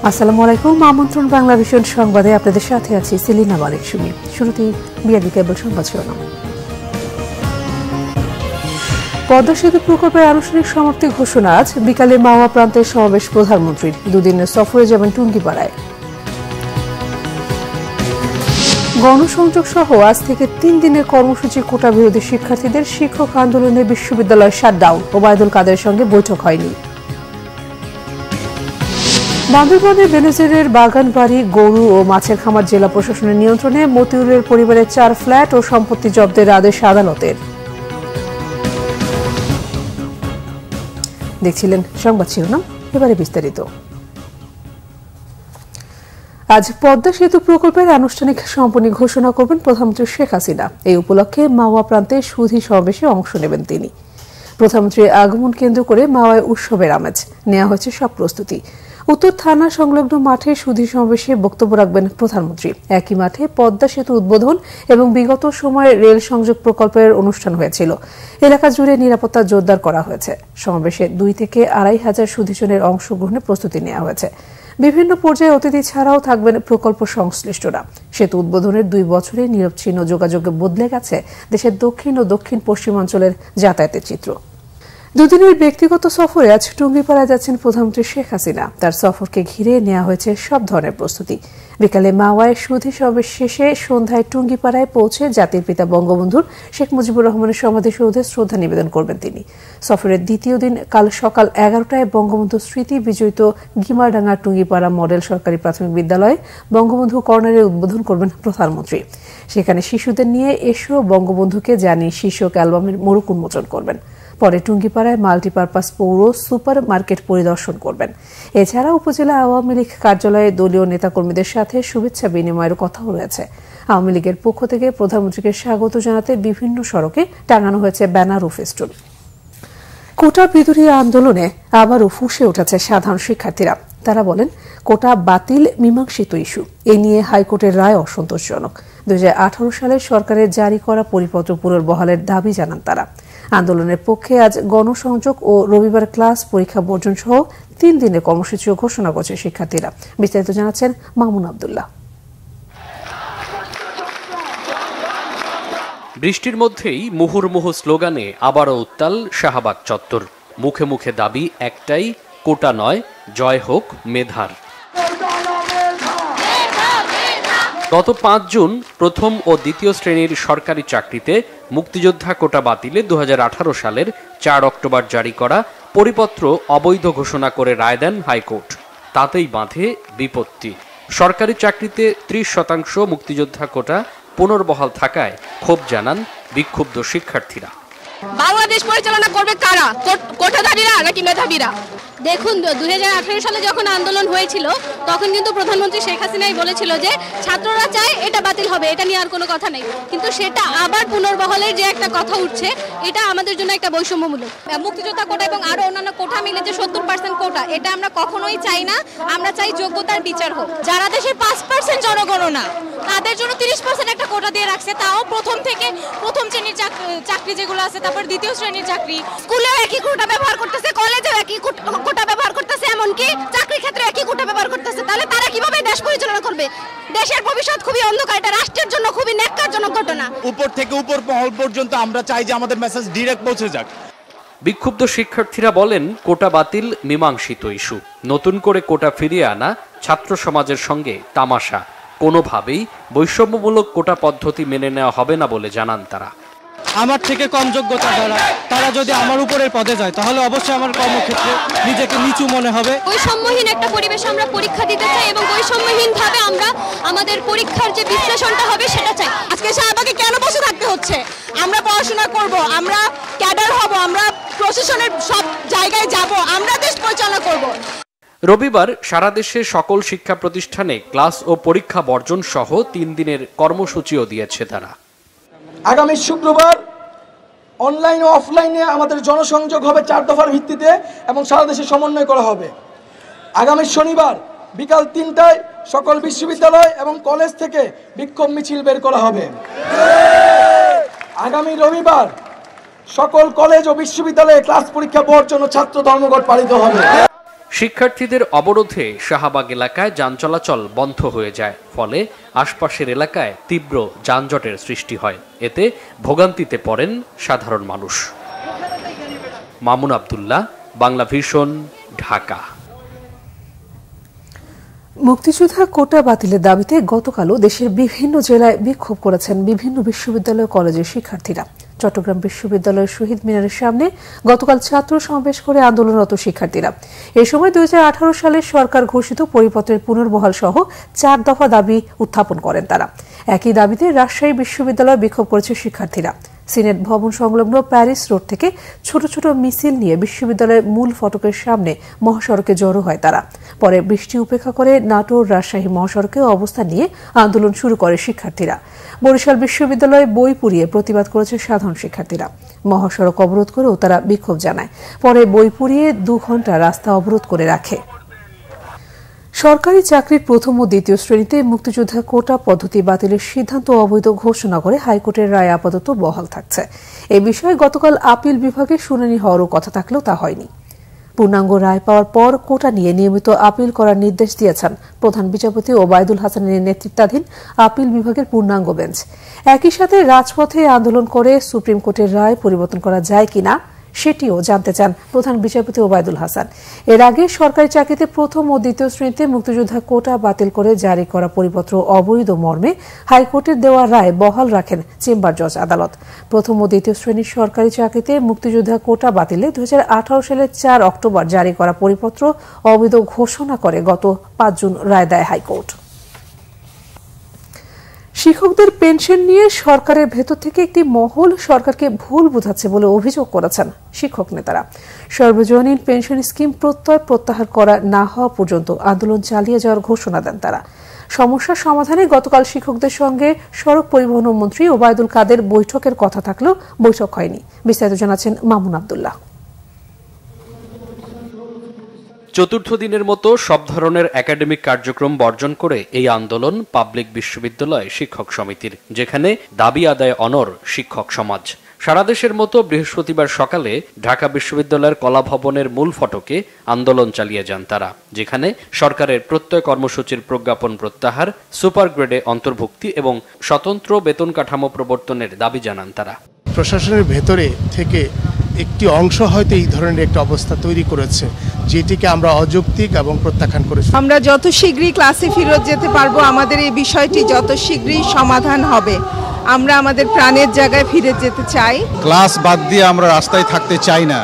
আসসালামু আলাইকুম। আমন্ত্রণ বাংলা ভিশন সংবাদে আপনাদের সাথে আছি সেলিনা মালিক সুমি। শুরুতেই বিআরবি কেবল সংবাদ শিরোনাম। পদ্মা সেতু প্রকল্পের আনুষ্ঠানিক সমাপ্তি ঘোষণা আজ বিকালে মাওয়া প্রান্তের সমাবেশ প্রধানমন্ত্রীর। দুদিনের সফরে যাবেন টুঙ্গিপাড়ায়। গণসংযোগ সহ আজ থেকে 3 দিনের কর্মসূচি কোটা বিরোধী শিক্ষার্থীদের শিক্ষক আন্দোলনে বিশ্ববিদ্যালয় শাটডাউন। ওবায়দুল কাদের সঙ্গে বৈঠক হয়নি। বান্দরবানের বেনজিরের বাগানবাড়ি গরু ও মাছের খামার জেলা প্রশাসনের নিয়ন্ত্রণে। মতিউরের পরিবারের 4 ফ্ল্যাট ও সম্পত্তি জব্দের আদেশ আদালতের। দেখছিলেন সংবাদ শিরোনাম, এবারে বিস্তারিত। আজ পদ্মা সেতু প্রকল্পের আনুষ্ঠানিক সমাপনী ঘোষণা করবেন প্রধানমন্ত্রী শেখ হাসিনা। এই উপলক্ষে মাওয়া প্রান্তে সুধী সমাবেশে অংশ নেবেন তিনি। প্রধানমন্ত্রীর আগমন কেন্দ্র করে মাওয়ায় উৎসবের আমেজ। নেওয়া হয়েছে সব প্রস্তুতি। উত্তর থানা সংলগ্ন মাঠে সুধী সমাবেশে বক্তব্য রাখবেন প্রধানমন্ত্রী। একই মাঠে পদ্মা সেতু উদ্বোধন এবং বিগত সময়ে রেল সংযোগ প্রকল্পের অনুষ্ঠান হয়েছিল। এলাকা জুড়ে নিরাপত্তা জোরদার করা হয়েছে। সমাবেশে 2 থেকে 2,500 সুধীজনের অংশগ্রহণের প্রস্তুতি নেওয়া হয়েছে। বিভিন্ন পর্যায়ে অতিথি ছাড়াও থাকবেন প্রকল্প সংশ্লিষ্টরা। সেতু উদ্বোধনের 2 বছরে নিরবচ্ছিন্ন যোগাযোগে বদলে গেছে দেশের দক্ষিণ ও দক্ষিণ পশ্চিমাঞ্চলের যাতায়াতের চিত্র। 2 দিনের ব্যক্তিগত সফরে আজ টুঙ্গিপাড়ায় যাচ্ছেন প্রধানমন্ত্রী শেখ হাসিনা। তার সফরকে ঘিরে নেওয়া হয়েছে সব ধরনের প্রস্তুতি। বিকালে মাওয়ায় সুধী সমাবেশ শেষে সন্ধ্যায় টুঙ্গিপাড়ায় পৌঁছে জাতির পিতা বঙ্গবন্ধুর শেখ মুজিবুর রহমানের সমাধিসৌধে শ্রদ্ধা নিবেদন করবেন তিনি। সফরের দ্বিতীয় দিন কাল সকাল 11টায় বঙ্গবন্ধু স্মৃতি বিজড়িত গিমারডাঙ্গা টুঙ্গিপাড়া মডেল সরকারি প্রাথমিক বিদ্যালয়ে বঙ্গবন্ধু কর্নারের উদ্বোধন করবেন প্রধানমন্ত্রী। সেখানে শিশুদের নিয়ে এসো বঙ্গবন্ধুকে জানি শীর্ষক অ্যালবামের মোড়ক উন্মোচন করবেন। পরে টুঙ্গিপাড়ায় মাল্টিপারপাস পৌর সুপার মার্কেট পরিদর্শন করবেন। এছাড়া উপজেলা আওয়ামী লীগ কার্যালয়ে দলীয় নেতাকর্মীদের সাথে শুভেচ্ছা বিনিময়ের কথাও রয়েছে। আওয়ামী লীগের পক্ষ থেকে প্রধানমন্ত্রীকে স্বাগত জানাতে বিভিন্ন সড়কে টাঙানো হয়েছে ব্যানার ও ফেস্টুন। কোটা বিরোধী আন্দোলনে আবারও ফুঁসে উঠেছে সাধারণ শিক্ষার্থীরা। তারা বলেন, কোটা বাতিল মীমাংসিত ইস্যু। এ নিয়ে হাইকোর্টের রায় অসন্তোষজনক। 2018 সালে সরকারের জারি করা পরিপত্র পুনর্বহালের দাবি জানান তারা। আন্দোলনের পক্ষে আজ গণসংযোগ ও রবিবার ক্লাস পরীক্ষা বর্জন সহ 3 দিনের কর্মসূচিও ঘোষণা করছে শিক্ষার্থীরা। বিস্তারিত জানাচ্ছেন মামুন আব্দুল্লাহ। বৃষ্টির মধ্যেই মুহুর্মুহু স্লোগানে আবারও উত্তাল শাহবাগ চত্বর। মুখে মুখে দাবি একটাই, কোটা নয়, জয় হোক মেধার। গত 5 জুন প্রথম ও দ্বিতীয় শ্রেণীর সরকারি চাকরিতে মুক্তিযোদ্ধা কোটা বাতিলে 2018 সালের 4 অক্টোবর জারি করা পরিপত্র অবৈধ ঘোষণা করে রায় দেন হাইকোর্ট। তাতেই বাঁধে বিপত্তি। সরকারি চাকরিতে 30% মুক্তিযোদ্ধা কোটা পুনর্বহাল থাকায় ক্ষোভ জানান বিক্ষুব্ধ শিক্ষার্থীরা। বাংলাদেশ পরিচালনা করবে কারা? কোটাধারীরা নাকি মেধাবীরা? দেখুন, 2018 সালে যখন আন্দোলন হয়েছিল তখন কিন্তু প্রধানমন্ত্রী শেখ হাসিনাই বলেছিল যে ছাত্ররা চায় এটা বাতিল হবে, এটা নিয়ে আর কোনো কথা নেই। কিন্তু সেটা আবার পুনর্বহালের যে একটা কথা উঠছে, এটা আমাদের জন্য একটা বৈষম্যমূলক। মুক্তিযোদ্ধা কোটা এবং আরো অন্যান্য কোটা মিলে যে 70% কোটা, এটা আমরা কখনোই চাই না। আমরা চাই যোগ্যতার বিচার হোক। যারা দেশের 5% জনগণনা, তাদের জন্য 30% একটা কোটা দিয়ে রাখছে, তাও প্রথম শ্রেণীর চাকরি যেগুলো আছে, তারপর দ্বিতীয় শ্রেণীর চাকরি। স্কুলেও একই কোটা ব্যবহার করতেছে, কলেজেও একই কোটা ব্যবহার করতেছে, এমনকি চাকরি ক্ষেত্রে একই কোটা ব্যবহার করতেছে। তাহলে তারা কিভাবে দেশ পরিচালনা করবে? দেশের ভবিষ্যৎ খুবই অন্ধকার। এটা রাষ্ট্রের জন্য খুবই ন্যাক্কারজনক ঘটনা। উপর থেকে উপর মহল পর্যন্ত আমরা চাই যে আমাদের মেসেজ ডিরেক্ট পৌঁছে যাক। বিক্ষুব্ধ শিক্ষার্থীরা বলেন, কোটা বাতিল মীমাংসিত ইস্যু। নতুন করে কোটা ফিরিয়ে আনা ছাত্র সমাজের সঙ্গে তামাশা। কোনোভাবেই বৈষম্যমূলক কোটা পদ্ধতি মেনে নেওয়া হবে না বলে জানান তারা। আমার থেকে কম যোগ্যতা তারা যদি আমার উপরের পদে যায়, তাহলে অবশ্যই আমার কর্মক্ষেত্রে নিজেকে নিচু মনে হবে। বৈষম্যহীন একটা পরিবেশে আমরা পরীক্ষা দিতে চাই এবং বৈষম্যহীনভাবে আমরা আমাদের পরীক্ষার যে বিশ্লেষণটা হবে সেটা চাই। আজকে শাহবাগে কেন বসে থাকতে হচ্ছে? আমরা পড়াশোনা করব, আমরা ক্যাডার হব, আমরা প্রশাসনের সব জায়গায় যাব, আমরা দেশ পরিচালনা করব। রবিবার সারা দেশে সকল শিক্ষা প্রতিষ্ঠানে ক্লাস ও পরীক্ষা বর্জন সহ 3 দিনের কর্মসূচিও দিয়েছে তারা। আগামী শুক্রবার অনলাইন ও অফলাইনে আমাদের জনসংযোগ হবে 4 দফার ভিত্তিতে এবং সারা দেশে সমন্বয় করা হবে। আগামী শনিবার বিকাল 3টায় সকল বিশ্ববিদ্যালয় এবং কলেজ থেকে বিক্ষোভ মিছিল বের করা হবে। আগামী রবিবার সকল কলেজ ও বিশ্ববিদ্যালয়ে ক্লাস পরীক্ষা বর্জন ও ছাত্র ধর্মঘট পালিত হবে। শিক্ষার্থীদের অবরোধে শাহবাগ এলাকায় যান চলাচল বন্ধ হয়ে যায়, ফলে আশপাশের এলাকায় তীব্র যানজটের সৃষ্টি হয়। এতে ভোগান্তিতে পড়েন সাধারণ মানুষ। মামুন আব্দুল্লাহ, বাংলা ভিশন, ঢাকা। মুক্তিযোদ্ধা কোটা বাতিলের দাবিতে গতকালও দেশের বিভিন্ন জেলায় বিক্ষোভ করেছেন বিভিন্ন বিশ্ববিদ্যালয় কলেজের শিক্ষার্থীরা। চট্টগ্রাম বিশ্ববিদ্যালয়ের শহীদ মিনারের সামনে গতকাল ছাত্র সমাবেশ করে আন্দোলনরত শিক্ষার্থীরা। এ সময় 2018 সালে সরকার ঘোষিত পরিপত্রের পুনর্বহাল সহ 4 দফা দাবি উত্থাপন করেন তারা। একই দাবিতে রাজশাহী বিশ্ববিদ্যালয়ে বিক্ষোভ করেছে শিক্ষার্থীরা। সিনেট ভবন সংলগ্ন প্যারিস রোড থেকে ছোট ছোট মিছিল নিয়ে বিশ্ববিদ্যালয়ের মূল ফটকের সামনে মহাসড়কে জড়ো হয় তারা। পরে বৃষ্টি উপেক্ষা করে নাটোর রাজশাহী মহাসড়কে অবস্থান নিয়ে আন্দোলন শুরু করে শিক্ষার্থীরা। বরিশাল বিশ্ববিদ্যালয়ে বই পুড়িয়ে প্রতিবাদ করেছে সাধারণ শিক্ষার্থীরা। মহাসড়ক অবরোধ করেও তারা বিক্ষোভ জানায়। পরে বই পুড়িয়ে 2 ঘণ্টা রাস্তা অবরোধ করে রাখে। সরকারি চাকরির প্রথম ও দ্বিতীয় শ্রেণীতে মুক্তিযোদ্ধা কোটা পদ্ধতি বাতিলের সিদ্ধান্ত অবৈধ ঘোষণা করে হাইকোর্টের রায় আপাতত বহাল থাকছে। এ বিষয়ে গতকাল আপিল বিভাগে শুনানি হওয়ারও কথা থাকলেও তা হয়নি। পূর্ণাঙ্গ রায় পাওয়ার পর কোটা নিয়ে নিয়মিত আপিল করার নির্দেশ দিয়েছেন প্রধান বিচারপতি ওবায়দুল হাসানের নেতৃত্বাধীন আপিল বিভাগের পূর্ণাঙ্গ বেঞ্চ। একই সাথে রাজপথে আন্দোলন করে সুপ্রিম কোর্টের রায় পরিবর্তন করা যায় কিনা সেটিও জানতে চান প্রধান বিচারপতি ওবায়দুল হাসান। এর আগে সরকারি চাকরিতে প্রথম ও দ্বিতীয় শ্রেণীতে মুক্তিযোদ্ধা কোটা বাতিল করে জারি করা পরিপত্র অবৈধ মর্মে হাইকোর্টের দেওয়া রায় বহাল রাখেন চেম্বার জজ আদালত। প্রথম ও দ্বিতীয় শ্রেণীর সরকারি চাকরিতে মুক্তিযোদ্ধা কোটা বাতিলে 2018 সালের 4 অক্টোবর জারি করা পরিপত্র অবৈধ ঘোষণা করে গত 5 জুন রায় দেয় হাইকোর্ট। শিক্ষকদের পেনশন নিয়ে সরকারের ভেতর থেকে একটি মহল সরকারকে ভুল বোঝাচ্ছে বলে অভিযোগ করেছেন শিক্ষক নেতারা। সর্বজনীন পেনশন স্কিম প্রত্যাহার করা না হওয়া পর্যন্ত আন্দোলন চালিয়ে যাওয়ার ঘোষণা দেন তারা। সমস্যা সমাধানে গতকাল শিক্ষকদের সঙ্গে সড়ক পরিবহন মন্ত্রী ওবায়দুল কাদের বৈঠকের কথা থাকলেও বৈঠক হয়নি। বিস্তারিত জানাচ্ছেন মামুন আব্দুল্লাহ। চতুর্থ দিনের মতো সব ধরনের একাডেমিক কার্যক্রম বর্জন করে এই আন্দোলন পাবলিক বিশ্ববিদ্যালয় শিক্ষক সমিতির, যেখানে দাবি আদায় অনড় শিক্ষক সমাজ। সারা দেশের মতো বৃহস্পতিবার সকালে ঢাকা বিশ্ববিদ্যালয়ের কলা ভবনের মূল ফটকে আন্দোলন চালিয়ে যান তারা, যেখানে সরকারের প্রত্যয় কর্মসূচির প্রজ্ঞাপন প্রত্যাহার, সুপার গ্রেডে অন্তর্ভুক্তি এবং স্বতন্ত্র বেতন কাঠামো প্রবর্তনের দাবি জানান তারা। প্রশাসনের ভেতরে থেকে একটি অংশ হয়তো এই ধরনের একটা অবস্থা তৈরি করেছে, যেটিকে আমরা অযৌক্তিক এবং প্রত্যাখ্যান করেছি। আমরা যত শীঘ্রই ক্লাসে ফেরত যেতে পারবো, আমাদের এই বিষয়টি যত শীঘ্রই সমাধান হবে। আমরা আমাদের প্রাণের জায়গায় ফিরে যেতে চাই। ক্লাস বাদ দিয়ে আমরা রাস্তায় থাকতে চাই না,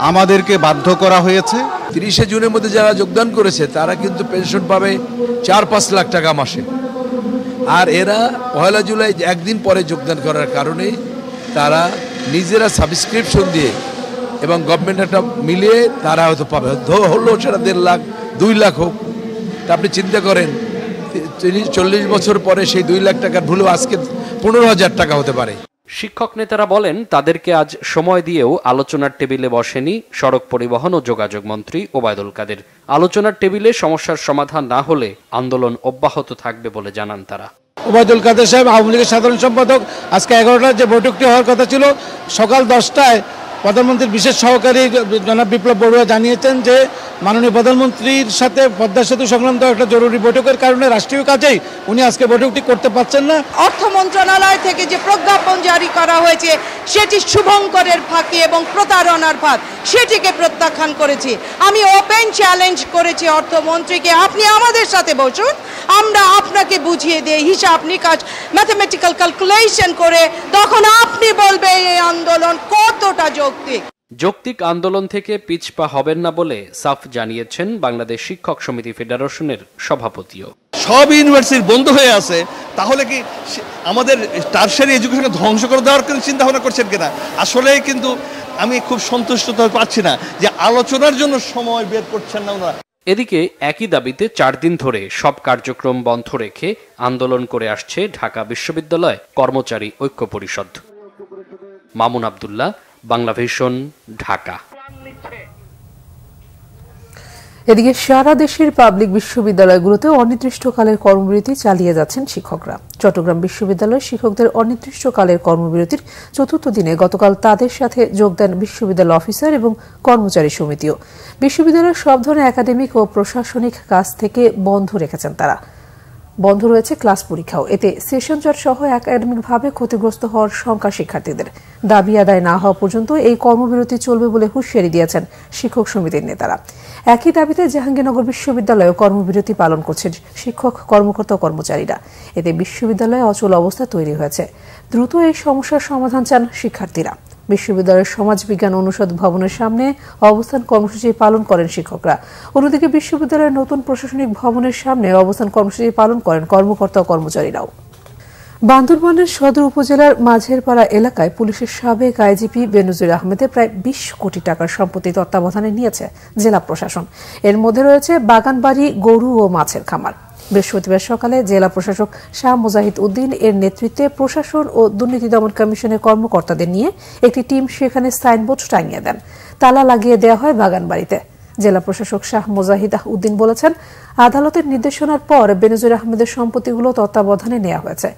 আমাদেরকে বাধ্য করা হয়েছে। 30শে জুনের মধ্যে যারা যোগদান করেছে তারা কিন্তু পেনশন পাবে 4-5 লাখ টাকা মাসে, আর এরা 1 জুলাই একদিন পরে যোগদান করার কারণে তারা নিজেরা সাবস্ক্রিপশন দিয়ে এবং গভর্নমেন্ট একটা মিলিয়ে তারা হয়তো পাবে, হলো সেটা 1.5 লাখ 2 লাখ হোক। তা আপনি চিন্তা করেন 40 বছর পরে সেই 2 লাখ টাকার ভুলেও আজকে 15,000 টাকা হতে পারে। শিক্ষক নেতারা বলেন, তাদেরকে আজ সময় দিয়েও আলোচনার টেবিলে বসেনি সড়ক পরিবহন ও যোগাযোগ মন্ত্রী ওবায়দুল কাদের। আলোচনার টেবিলে সমস্যার সমাধান না হলে আন্দোলন অব্যাহত থাকবে বলে জানান তারা। ওবায়দুল কাদের সাহেব আওয়ামী লীগের সাধারণ সম্পাদক, আজকে 11টায় যে বৈঠকটি হওয়ার কথা ছিল, সকাল 10টায় প্রধানমন্ত্রীর বিশেষ সহকারী জনাব বিপ্লব বড়ুয়া জানিয়েছেন যে মাননীয় প্রধানমন্ত্রীর সাথে পদ্মা সেতু সংক্রান্ত একটা জরুরি বৈঠকের কারণে রাষ্ট্রীয় কাজেই উনি আজকে বৈঠকটি করতে পারছেন না। অর্থ মন্ত্রণালয় থেকে যে প্রজ্ঞাপন জারি করা হয়েছে সেটি শুভঙ্করের ফাঁকি এবং প্রতারণার ফাঁদ, সেটিকে প্রত্যাখ্যান করেছি। আমি ওপেন চ্যালেঞ্জ করেছি অর্থমন্ত্রীকে, আপনি আমাদের সাথে বসুন, আমরা আপনাকে বুঝিয়ে দিই হিসাব নিকাশ, ম্যাথমেটিক্যাল ক্যালকুলেশন করে, তখন আপনি বলবেন এই আন্দোলন কতটা যৌক্তিক আন্দোলন থেকে পিছপা হবেন না বলে সাফ জানিয়েছেন বাংলাদেশ শিক্ষক সমিতি ফেডারেশনের সভাপতিও। সব ইউনিভার্সিটি বন্ধ হয়ে আছে, তাহলে কি আমাদের টারশারি এডুকেশনকে ধ্বংস করে দেওয়ার চিন্তা ভাবনা করছেন কিনা? আসলে কিন্তু আমি খুব সন্তুষ্ট পাচ্ছি না যে আলোচনার জন্য সময় বের করছেন না ওনারা। এদিকে একই দাবিতে 4 দিন ধরে সব কার্যক্রম বন্ধ রেখে আন্দোলন করে আসছে ঢাকা বিশ্ববিদ্যালয় কর্মচারী ঐক্য পরিষদ। মামুন আব্দুল্লাহ, বাংলা ভিশন, ঢাকা। এদিকে সারা দেশের পাবলিক বিশ্ববিদ্যালয়গুলোতে অনির্দিষ্টকালের কর্মবিরতি চালিয়ে যাচ্ছেন শিক্ষকরা। চট্টগ্রাম বিশ্ববিদ্যালয়ের শিক্ষকদের অনির্দিষ্টকালের কর্মবিরতির চতুর্থ দিনে গতকাল তাদের সাথে যোগ দেন বিশ্ববিদ্যালয় অফিসার এবং কর্মচারী সমিতিও। বিশ্ববিদ্যালয়ের সব ধরনের একাডেমিক ও প্রশাসনিক কাজ থেকে বন্ধ রেখেছেন তারা। বন্ধ রয়েছে ক্লাস পরীক্ষাও। এতে সেশন জট সহ একাডেমিকভাবে ক্ষতিগ্রস্ত হওয়ার শঙ্কা শিক্ষার্থীদের। দাবি আদায় না হওয়া পর্যন্ত এই কর্মবিরতি চলবে বলে হুঁশিয়ারি দিয়েছেন শিক্ষক সমিতির নেতারা। একই দাবিতে জাহাঙ্গীরনগর বিশ্ববিদ্যালয়েও কর্মবিরতি পালন করছেন শিক্ষক, কর্মকর্তা ও কর্মচারীরা। এতে বিশ্ববিদ্যালয়ে অচল অবস্থা তৈরি হয়েছে। দ্রুত এই সমস্যার সমাধান চান শিক্ষার্থীরা। বিশ্ববিদ্যালয়ের সমাজবিজ্ঞান অনুষদ ভবনের সামনে অবস্থান কর্মসূচি পালন করেন শিক্ষকরা। অন্যদিকে বিশ্ববিদ্যালয়ের নতুন প্রশাসনিক ভবনের সামনে অবস্থান কর্মসূচি পালন করেন কর্মকর্তা ও কর্মচারীরাও। বান্দরবানের সদর উপজেলার মাঝেরপাড়া এলাকায় পুলিশের সাবেক আইজিপি বেনজির আহমেদের প্রায় ২০ কোটি টাকার সম্পত্তি তত্ত্বাবধানে নিয়েছে জেলা প্রশাসন। এর মধ্যে রয়েছে বাগানবাড়ি, গরু ও মাছের খামার। বৃহস্পতিবার সকালে জেলা প্রশাসক শাহ মুজাহিদ উদ্দিন এর নেতৃত্বে প্রশাসন ও দুর্নীতি দমন কমিশনের কর্মকর্তাদের নিয়ে একটি টিম সেখানে সাইনবোর্ড টাঙিয়ে দেন। তালা লাগিয়ে দেওয়া হয় বাগানবাড়িতে। জেলা প্রশাসক শাহ মুজাহিদ উদ্দিন বলেছেন, আদালতের নির্দেশনার পর বেনজির আহমেদের সম্পত্তিগুলো তত্ত্বাবধানে নেওয়া হয়েছে।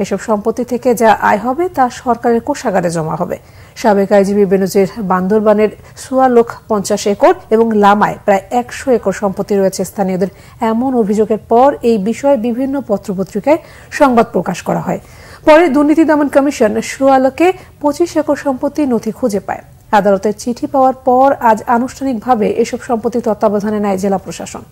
এসব সম্পত্তি থেকে যা আয় হবে তা সরকারের কোষাগারে জমা হবে। সাবেক আইজিপি বেনজির বান্দরবানের ৪৫ একর এবং লামায় প্রায় ১০০ একর সম্পত্তি রয়েছে স্থানীয়দের এমন অভিযোগের পর এই বিষয়ে বিভিন্ন পত্রপত্রিকায় সংবাদ প্রকাশ করা হয়। পরে দুর্নীতি দমন কমিশন সুয়ালকে ২৫ একর সম্পত্তি নথি খুঁজে পায়। আদালতের চিঠি পাওয়ার পর আজ আনুষ্ঠানিকভাবে এসব সম্পত্তি তত্ত্বাবধানে নেয় জেলা প্রশাসন।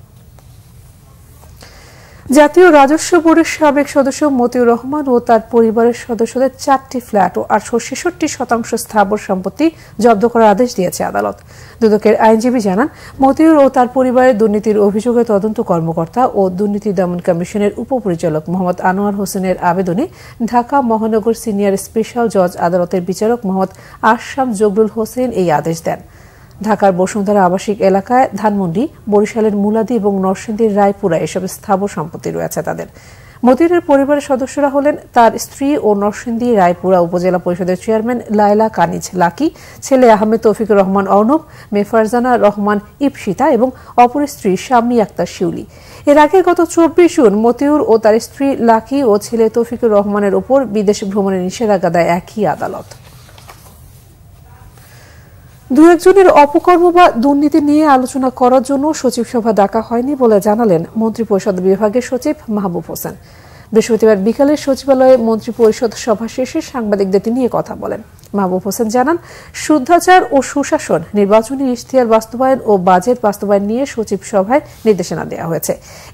জাতীয় রাজস্ব বোর্ডের সাবেক সদস্য মতিউর রহমান ও তার পরিবারের সদস্যদের ৪টি ফ্ল্যাট ও ৮৬৬% স্থাবর সম্পত্তি জব্দ করার আদেশ দিয়েছে আদালত। দুদকের আইনজীবী জানান, মতিউর ও তার পরিবারের দুর্নীতির অভিযোগে তদন্ত কর্মকর্তা ও দুর্নীতি দমন কমিশনের উপপরিচালক মোহাম্মদ আনোয়ার হোসেনের আবেদনে ঢাকা মহানগর সিনিয়র স্পেশাল জজ আদালতের বিচারক মোহাম্মদ আশরাফ জগলুল হোসেন এই আদেশ দেন। ঢাকার বসুন্ধরা আবাসিক এলাকায় ধানমন্ডি, বরিশালের মুলাদি এবং নরসিংদীর রায়পুরা এসব স্থাবর সম্পত্তি রয়েছে তাদের। মতিউরের পরিবারের সদস্যরা হলেন তার স্ত্রী ও নরসিংদী রায়পুরা উপজেলা পরিষদের চেয়ারম্যান লায়লা কানিজ লাকি, ছেলে আহমেদ তৌফিকুর রহমান অর্ণব, মেয়ে ফারজানা রহমান ইপসিতা এবং অপর স্ত্রী শাম্মী আক্তার শিউলি। এর আগে গত ২৪ জুন মতিউর ও তার স্ত্রী লাকি ও ছেলে তৌফিকুর রহমানের উপর বিদেশ ভ্রমণের নিষেধাজ্ঞা দেয় একই আদালত। দু একজনের অপকর্ম বা দুর্নীতি নিয়ে আলোচনা করার জন্য সচিব সভা ডাকা হয়নি বলে জানালেন মন্ত্রিপরিষদ বিভাগের সচিব মাহবুব হোসেন। বৃহস্পতিবার বিকালে সচিবালয়ে মন্ত্রিপরিষদ সভা শেষে সাংবাদিকদের নিয়ে কথা বলেন। মাহবুব হোসেন জানান, শুদ্ধাচার ও সুশাসন, নির্বাচনী ইশতেহার বাস্তবায়ন ও বাজেট বাস্তবায়ন নিয়ে সচিব সভায় নির্দেশনা দেওয়া হয়েছে।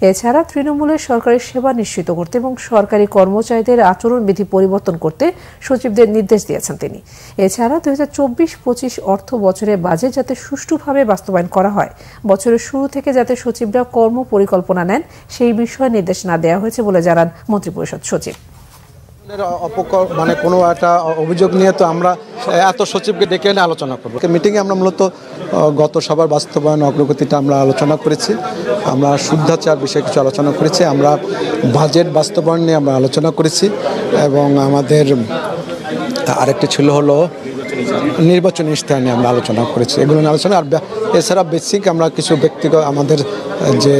এছাড়া তৃণমূলের সরকারি সেবা নিশ্চিত করতে এবং সরকারি কর্মচারীদের আচরণবিধি পরিবর্তন করতে সচিবদের নির্দেশ দিয়েছেন তিনি। এছাড়া ২০২৪-২৫ অর্থ বছরে বাজেট যাতে সুষ্ঠুভাবে বাস্তবায়ন করা হয়, বছরের শুরু থেকে যাতে সচিবরা কর্ম পরিকল্পনা নেন সেই বিষয়ে নির্দেশনা দেওয়া হয়েছে বলে জানান মন্ত্রিপরিষদ সচিব। মানে কোনো একটা অভিযোগ নিয়ে তো আমরা এত সচিবকে ডেকে এনে আলোচনা করবো। মিটিংয়ে আমরা মূলত গত সভার বাস্তবায়ন অগ্রগতিটা আমরা আলোচনা করেছি। আমরা শুদ্ধাচার বিষয়ে কিছু আলোচনা করেছি, আমরা বাজেট বাস্তবায়ন নিয়ে আমরা আলোচনা করেছি এবং আমাদের আরেকটি ছিল হলো নির্বাচনী ইশতেহার নিয়ে আমরা আলোচনা করেছি। এগুলো নিয়ে আলোচনা, আর এছাড়া বেসিক আমরা কিছু ব্যক্তিগত আমাদের যে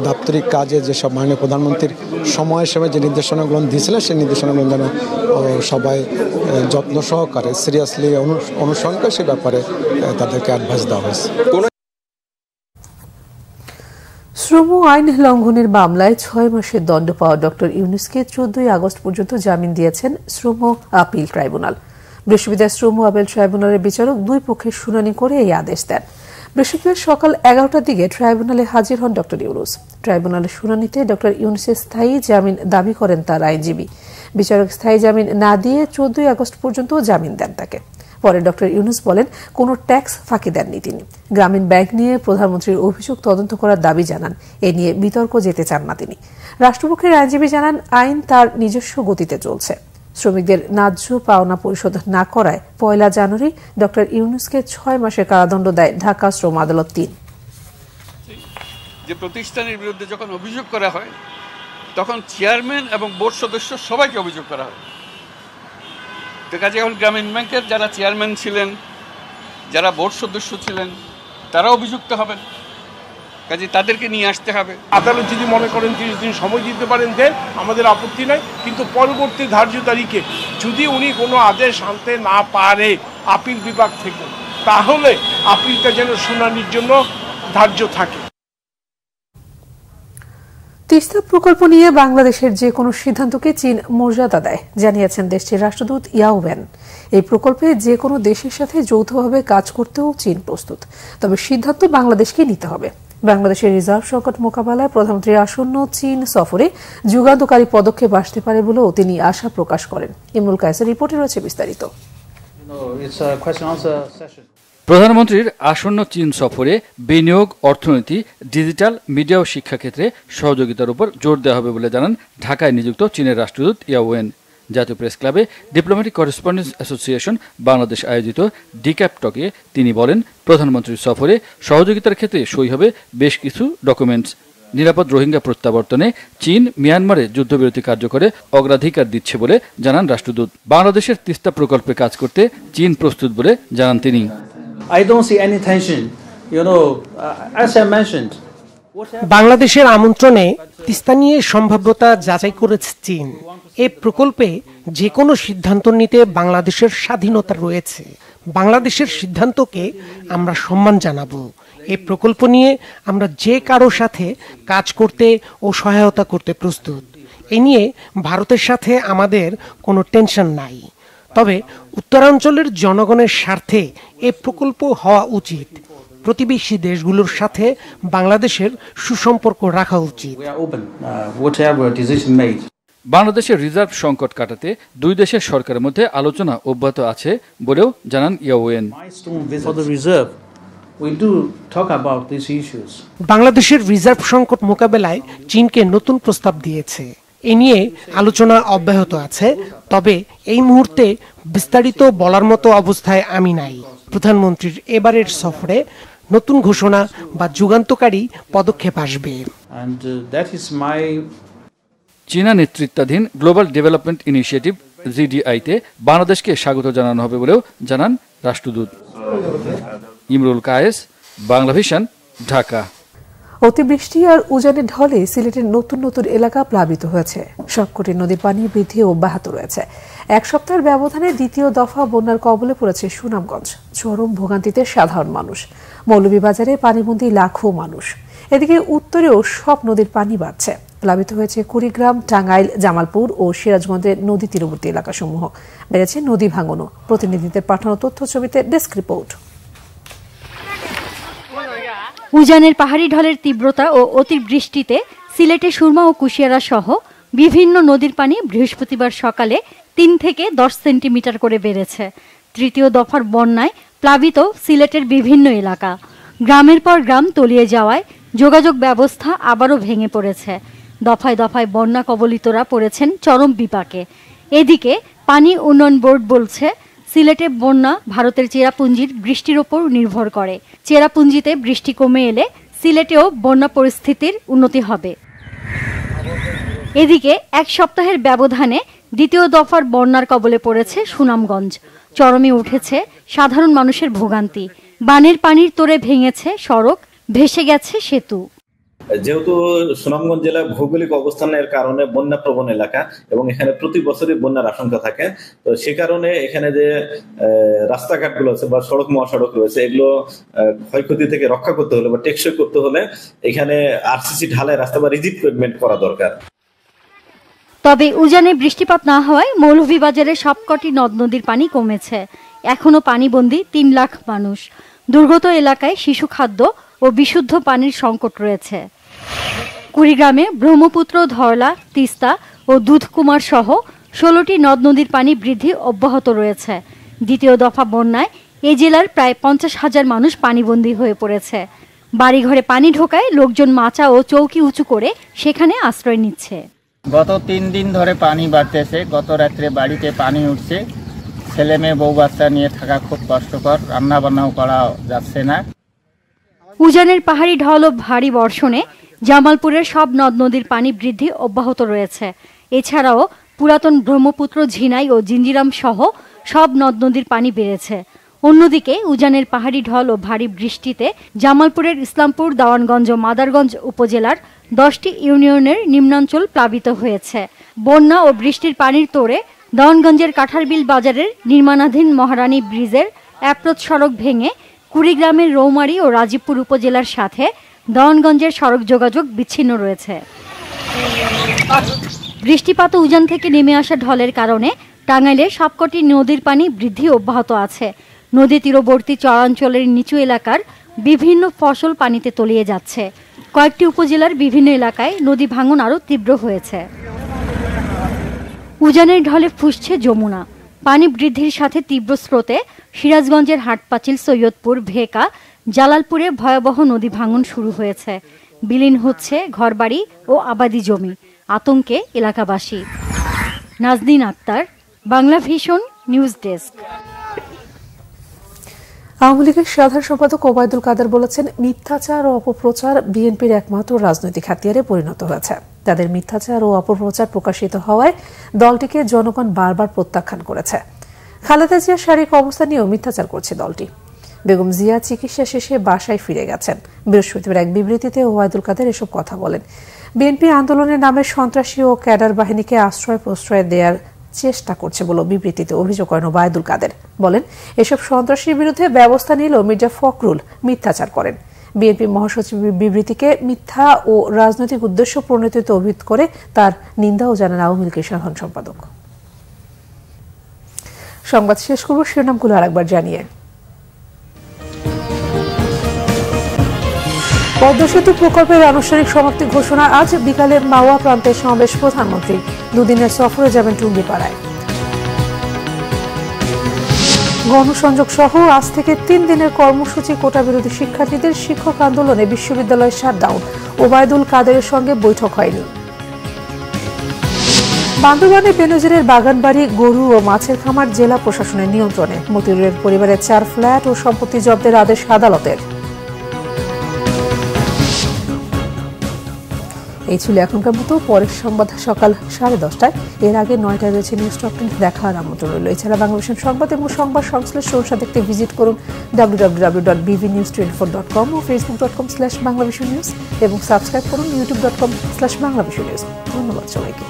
দাপ্তরিক কাজে যেসব মাননীয় প্রধানমন্ত্রীর সময়ের সময় যে নির্দেশনাগুলো দিয়েছিলেন সেই নির্দেশনাগুলো যেন সবাই যত্ন সহকারে সিরিয়াসলি অনুসরণ করে সে ব্যাপারে তাদেরকে অ্যাডভাইস দেওয়া হয়েছে। শ্রম আইন লঙ্ঘনের মামলায় ৬ মাসের দণ্ড পাওয়া ডক্টর ইউনূসকে ১৪ আগস্ট পর্যন্ত জামিন দিয়েছেন শ্রম আপিল ট্রাইব্যুনাল। বৃহস্পতিবার শ্রম আপিল ট্রাইব্যুনালের বিচারক দুই পক্ষের শুনানি করে এই আদেশ দেন। বৃহস্পতিবার সকাল ১১টার দিকে ট্রাইব্যুনালে হাজির হন ডক্টর ইউনূস। ট্রাইব্যুনালের শুনানিতে ডক্টর ইউনূসের স্থায়ী জামিন দাবি করেন তার আইনজীবী। বিচারক স্থায়ী জামিন না দিয়ে ১৪ আগস্ট পর্যন্ত জামিন দেন তাকে। পরে ডক্টর ইউনূস বলেন, কোনো ট্যাক্স ফাঁকি দেননি তিনি। গ্রামীণ ব্যাংক নিয়ে প্রধানমন্ত্রীর অভিযোগ তদন্ত করার দাবি জানান। এ নিয়ে বিতর্ক যেতে চান না তিনি। রাষ্ট্রপক্ষের আইনজীবী জানান, আইন তার নিজস্ব গতিতে চলছে। শ্রমিকদের ন্যায্য পাওনা পরিশোধ না করায় ১ জানুয়ারি ডক্টর ইউনূসকে ৬ মাসের কারাদণ্ড দেয় ঢাকা শ্রম আদালত ৩। যে প্রতিষ্ঠানের বিরুদ্ধে যখন অভিযোগ করা হয় তখন চেয়ারম্যান এবং বোর্ড সদস্য সবাইকে অভিযোগ করা হয়। তো কাজে এখন গ্রামীণ ব্যাংকের যারা চেয়ারম্যান ছিলেন, যারা বোর্ড সদস্য ছিলেন, তারা অভিযুক্ত হবেন। কাজে তাদেরকে নিয়ে আসতে হবে। আদালত যদি মনে করেন 30 দিন সময় দিতে পারেন দেন, আমাদের আপত্তি নাই, কিন্তু পরবর্তী ধার্য তারিখে যদি উনি কোনো আদেশ আনতে না পারে আপিল বিভাগ থেকে, তাহলে আপিলটা যেন শুনানির জন্য ধার্য থাকে। তিস্তা প্রকল্প নিয়ে বাংলাদেশের যে কোনো সিদ্ধান্তকে চীন মর্যাদা দেয়, জানিয়েছেন দেশটির রাষ্ট্রদূত ইয়াও ওয়েন। এই প্রকল্পে যে কোনো দেশের সাথে যৌথভাবে কাজ করতেও চীন প্রস্তুত, তবে সিদ্ধান্ত বাংলাদেশকে নিতে হবে। বাংলাদেশের রিজার্ভ সংকট মোকাবেলায় প্রধানমন্ত্রীর আসন্ন চীন সফরে যুগান্তকারী পদক্ষেপ আসতে পারে বলেও তিনি আশা প্রকাশ করেন। ইমরুল কায়েসের রিপোর্টে রয়েছে বিস্তারিত। প্রধানমন্ত্রীর আসন্ন চীন সফরে বিনিয়োগ, অর্থনীতি, ডিজিটাল, মিডিয়া ও শিক্ষাক্ষেত্রে সহযোগিতার উপর জোর দেওয়া হবে বলে জানান ঢাকায় নিযুক্ত চীনের রাষ্ট্রদূত ইয়াও ওয়েন। জাতীয় প্রেস ক্লাবে ডিপ্লোম্যাটিক করেসপন্ডেন্স অ্যাসোসিয়েশন বাংলাদেশ আয়োজিত ডিক্যাপ টকে তিনি বলেন, প্রধানমন্ত্রীর সফরে সহযোগিতার ক্ষেত্রে সই হবে বেশ কিছু ডকুমেন্টস। নিরাপদ রোহিঙ্গা প্রত্যাবর্তনে চীন মিয়ানমারে যুদ্ধবিরতি কার্যকরে অগ্রাধিকার দিচ্ছে বলে জানান রাষ্ট্রদূত। বাংলাদেশের তিস্তা প্রকল্পে কাজ করতে চীন প্রস্তুত বলে জানান তিনি। বাংলাদেশের আমন্ত্রণে তিস্তা নিয়ে সম্ভাব্যতা যাচাই করেছে চীন। এ প্রকল্পে যে কোনো সিদ্ধান্ত নিতে বাংলাদেশের স্বাধীনতা রয়েছে। বাংলাদেশের সিদ্ধান্তকে আমরা সম্মান জানাবো। এই প্রকল্প নিয়ে আমরা যে কারো সাথে কাজ করতে ও সহায়তা করতে প্রস্তুত। এ নিয়ে ভারতের সাথে আমাদের কোনো টেনশন নাই, তবে উত্তরাঞ্চলের জনগণের স্বার্থে এ প্রকল্প হওয়া উচিত। প্রতিবেশী দেশগুলোর সাথে বাংলাদেশের সুসম্পর্ক রাখা উচিত। বাংলাদেশের রিজার্ভ সংকট কাটাতে দুই দেশের সরকারের মধ্যে আলোচনা অব্যাহত আছে বলেও জানান ইয়াও ওয়েন। বাংলাদেশের রিজার্ভ সংকট মোকাবেলায় চীনকে নতুন প্রস্তাব দিয়েছে। এ নিয়ে আলোচনা অব্যাহত আছে, তবে এই মুহূর্তে বিস্তারিত বলার মতো অবস্থায় আমি নাই। প্রধানমন্ত্রীর এবারের সফরে নতুন ঘোষণা বা যুগান্তকারী পদক্ষেপ আসবে। চীনা নেতৃত্বাধীন গ্লোবাল ডেভেলপমেন্ট ইনিশিয়েটিভ জিডিআইতে বাংলাদেশকে স্বাগত জানানো হবে বলেও জানান রাষ্ট্রদূত। ইমরুল কায়েস, বাংলাভিশন, ঢাকা। অতিবৃষ্টি আর উজানের ঢলে সিলেটের নতুন নতুন এলাকা প্লাবিত হয়েছে। সবকটি নদীর পানি বৃদ্ধি অব্যাহত রয়েছে। এক সপ্তাহের ব্যবধানে দ্বিতীয় দফা বন্যার কবলে পড়েছে সুনামগঞ্জ। চরম ভোগান্তিতে সাধারণ মানুষ। মৌলভীবাজারে পানিবন্দী লাখো মানুষ। এদিকে উত্তরেও সব নদীর পানি বাড়ছে। প্লাবিত হয়েছে কুড়িগ্রাম, টাঙ্গাইল, জামালপুর ও সিরাজগঞ্জের নদী তীরবর্তী এলাকাসমূহ। বেড়েছে নদী ভাঙনও। প্রতিনিধিদের পাঠানো তথ্য ছবিতে ডেস্ক রিপোর্ট। উজানের পাহাড়ি ঢলের তীব্রতা ও অতিবৃষ্টিতে সিলেটে সুরমা ও কুশিয়ারা সহ বিভিন্ন নদীর পানি বৃহস্পতিবার সকালে 3 থেকে 10 সেন্টিমিটার করে বেড়েছে। তৃতীয় দফার বন্যায় প্লাবিত সিলেটের বিভিন্ন এলাকা। গ্রামের পর গ্রাম তলিয়ে যাওয়ায় যোগাযোগ ব্যবস্থা আবারও ভেঙে পড়েছে। দফায় দফায় বন্যা কবলিতরা পড়েছেন চরম বিপাকে। এদিকে পানি উন্নয়ন বোর্ড বলছে, সিলেটে বন্যা ভারতের চেরাপুঞ্জির বৃষ্টির ওপর নির্ভর করে। চেরাপুঞ্জিতে বৃষ্টি কমে এলে সিলেটেও বন্যা পরিস্থিতির উন্নতি হবে। এদিকে এক সপ্তাহের ব্যবধানে দ্বিতীয় দফার বন্যার কবলে পড়েছে সুনামগঞ্জ। চরমে উঠেছে সাধারণ মানুষের ভোগান্তি। বানের পানির তোড়ে ভেঙেছে সড়ক, ভেসে গেছে সেতু। যেহেতু সুনামগঞ্জ জেলা ভৌগোলিক অবস্থানের কারণে বন্যা প্রবণ এলাকা এবং এখানে প্রতি বছরই বন্যার আশঙ্কা থাকে, তো সে কারণে এখানে যে রাস্তাঘাটগুলো আছে বা সড়ক মহাসড়ক রয়েছে, এগুলো ক্ষয়ক্ষতি থেকে রক্ষা করতে হলে বা টেকসই করতে হলে এখানে আরসিসি ঢালাই রাস্তা বা রিজিড পেভমেন্ট করা দরকার। তবে উজানে বৃষ্টিপাত না হওয়ায় মৌলভীবাজারের সবকটি নদ নদীর পানি কমেছে। এখনো পানিবন্দী 3 লাখ মানুষ। দুর্গত এলাকায় শিশু খাদ্য ও বিশুদ্ধ পানির সংকট রয়েছে। কুড়িগ্রামে ব্রহ্মপুত্র, ধরলা, তিস্তা ও দুধকুমার সহ 16টি নদ নদীর পানি বৃদ্ধি অব্যাহত রয়েছে। দ্বিতীয় দফা বন্যায় এই জেলার প্রায় 50,000 মানুষ পানিবন্দী হয়ে পড়েছে। বাড়িঘরে পানি ঢোকায় লোকজন মাচা ও চৌকি উঁচু করে সেখানে আশ্রয় নিচ্ছে। গত 3 দিন ধরে পানি বাড়তেছে। গত রাত্রে বাড়িতে পানি উঠছে। ছেলে মেয়ে বউ বাচ্চা নিয়ে থাকা খুব কষ্টকর, রান্না বান্নাও করা যাচ্ছে না। উজানের পাহাড়ি ঢল ও ভারী বর্ষণে জামালপুরের সব নদ নদীর পানি বৃদ্ধি অব্যাহত রয়েছে। এছাড়াও পুরাতন ব্রহ্মপুত্র, ঝিনাই ও জিঞ্জিরাম সহ সব নদ নদীর পানি বেড়েছে। অন্যদিকে উজানের পাহাড়ি ঢল ও ভারী বৃষ্টিতে জামালপুরের ইসলামপুর, দেওয়ানগঞ্জ ও মাদারগঞ্জ উপজেলার 10টি ইউনিয়নের নিম্নাঞ্চল প্লাবিত হয়েছে। বন্যা ও বৃষ্টির পানির তোড়ে দেওয়ানগঞ্জের কাঠারবিল বাজারের নির্মাণাধীন মহারানী ব্রিজের অ্যাপ্রোচ সড়ক ভেঙে কুড়িগ্রামের রৌমারী ও রাজীবপুর উপজেলার সাথে দেওয়ানগঞ্জের সড়ক যোগাযোগ বিচ্ছিন্ন রয়েছে। বৃষ্টিপাত ও উজান থেকে নেমে আসা ঢলের কারণে টাঙ্গাইলের সবকটি নদীর পানি বৃদ্ধি অব্যাহত আছে। নদী তীরবর্তী চরাঞ্চলের নিচু এলাকার বিভিন্ন ফসল পানিতে তলিয়ে যাচ্ছে। কয়েকটি উপজেলার বিভিন্ন এলাকায় নদী ভাঙন আরও তীব্র হয়েছে। উজানের ঢলে ফুসছে যমুনা। পানি বৃদ্ধির সাথে তীব্র স্রোতে সিরাজগঞ্জের হাটপাচিল, সৈয়দপুর, ভেকা, জালালপুরে ভয়াবহ নদী ভাঙন শুরু হয়েছে। বিলীন হচ্ছে ঘরবাড়ি ও আবাদি জমি। আতঙ্কে এলাকাবাসী। Nazneen Akter, Bangla Vision news desk. Awami লীগের সাধারণ সম্পাদক ওবায়দুল কাদের বলেছেন, মিথ্যাচার ও অপপ্রচার বিএনপির একমাত্র রাজনৈতিক হাতিয়ারে পরিণত হয়েছে। তাদের মিথ্যাচার ও অপপ্রচার প্রকাশিত হওয়ায় দলটিকে জনগণ বারবার প্রত্যাখ্যান করেছে। খালেদা জিয়ার শারীরিক অবস্থা নিয়েও মিথ্যাচার করছে দলটি। বেগম জিয়া চিকিৎসা শেষে বাসায় ফিরে গেছেন। বৃহস্পতিবার এক বিবৃতিতে ওবায়দুল কাদের এসব কথা বলেন। বিএনপি আন্দোলনের নামে সন্ত্রাসী ও ক্যাডার বাহিনীকে আশ্রয় প্রশ্রয় দেওয়ার চেষ্টা করছে বলে বিবৃতিতে অভিযোগ করেন ওবায়দুল কাদের। বলেন, এসব সন্ত্রাসীর বিরুদ্ধে ব্যবস্থা নিলেও মির্জা ফখরুল মিথ্যাচার করেন। বিএনপি মহাসচিব বিবৃতিকে মিথ্যা ও রাজনৈতিক উদ্দেশ্য প্রণোদিত অভিযোগ করে তার নিন্দাও জানান আওয়ামী লীগের সাধারণ সম্পাদক। সংবাদ শেষ করব শিরোনামগুলো আরেকবার জানিয়ে। পদ্মা সেতু প্রকল্পের আনুষ্ঠানিক সমাপ্তি ঘোষণা আজ বিকালে মাওয়া প্রান্তে সমাবেশ প্রধানমন্ত্রী। দুদিনের সফরে যাবেন টুঙ্গিপাড়ায়। গণসংযোগ সহ আজ থেকে 3 দিনের কর্মসূচি কোটা বিরোধী শিক্ষার্থীদের শিক্ষক আন্দোলনে বিশ্ববিদ্যালয় শাটডাউন। ওবায়দুল কাদেরের সঙ্গে বৈঠক হয়নি। বান্দরবানে বেনজিরের বাগানবাড়ি, গরু ও মাছের খামার জেলা প্রশাসনের নিয়ন্ত্রণে। মতিউরের পরিবারের 4 ফ্ল্যাট ও সম্পত্তি জব্দের আদেশ আদালতের। এই ছিল এখনকার মতো। পরের সংবাদ সকাল 10:30টায়। এর আগে 9টায় রয়েছে নিউজ টক 10 দেখার আমন্ত্রণ রইল। এছাড়া বাংলাদেশের সংবাদ এবং সংবাদ সংশ্লিষ্ট অনুষ্ঠান দেখতে ভিজিট করুন www.bvnews24.com ও facebook.com/banglavisionnews এবং সাবস্ক্রাইব করুন youtube.com/banglavisionnews। ধন্যবাদ সবাইকে।